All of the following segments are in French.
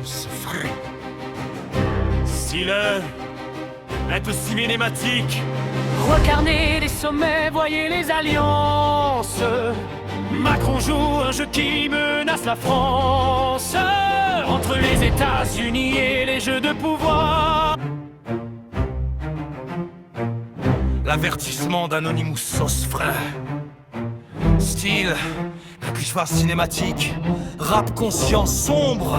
sauce frais. Si l'heure est aussi minématique, Recarnez les sommets, voyez les alliances. Macron joue un jeu qui menace la France. Entre les États-Unis et les jeux de pouvoir. L'avertissement d'Anonymous sauce frais. Style, que puis-je faire cinématique. Rap conscient sombre.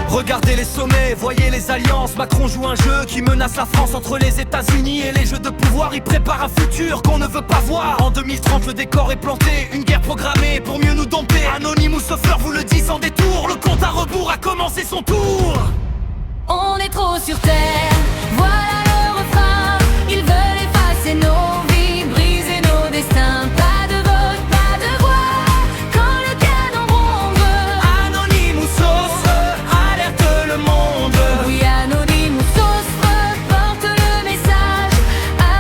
Regardez les sommets, voyez les alliances. Macron joue un jeu qui menace la France. Entre les États-Unis et les jeux de pouvoir, il prépare un futur qu'on ne veut pas voir. En 2030 le décor est planté, une guerre programmée pour mieux nous dompter. Anonymous Suffer vous le dit sans détour, le compte à rebours a commencé son tour. On est trop sur terre, voilà le refrain. Ils veulent effacer nos vies, briser nos destins. Pas de vote, pas de voix, quand le canon gronde. Anonymous sauce, alerte le monde. Oui, Anonymous sauce porte le message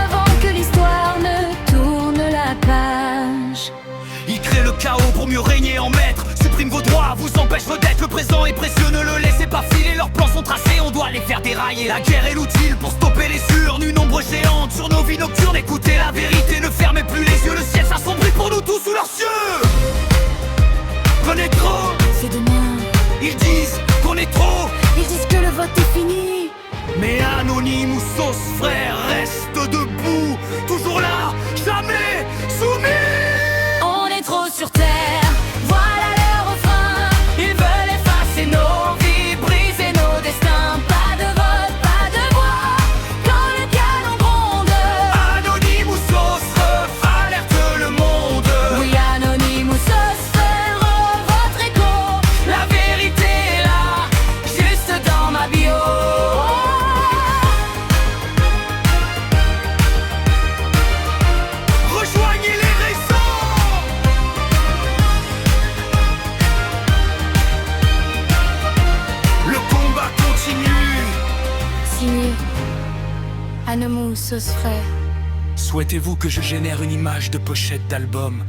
avant que l'histoire ne tourne la page. Il crée le chaos pour mieux régner en maître. Supprime vos droits, vous empêche vos dettes. Le présent est précieux, ne le laissez pas filer. Leurs plans sont tracés, on doit les faire dérailler. La guerre est l'outil pour stopper les urnes. Une ombre géante sur nos vies nocturnes. Écoutez la vérité, ne fermez plus les yeux. Le ciel s'assombrit pour nous tous sous leurs cieux. Prenez trop, C'est demain, ils disent qu'on est trop. ils disent que le vote est fini. Mais Anonymous sauce frère reste debout. Toujours là, jamais soumis. On est trop sur terre, voilà le refrain. Ils veulent effacer nos vies, briser nos destins. Pas de vote, pas de voix, quand le canon gronde. Anonymous sauce alerte le monde. Oui, Anonymous sauce votre écho. La vérité est là, juste dans ma bio. Rejoignez les réseaux. Le combat continue. Signé Anonymous sauce frais. Souhaitez-vous que je génère une image de pochette d'album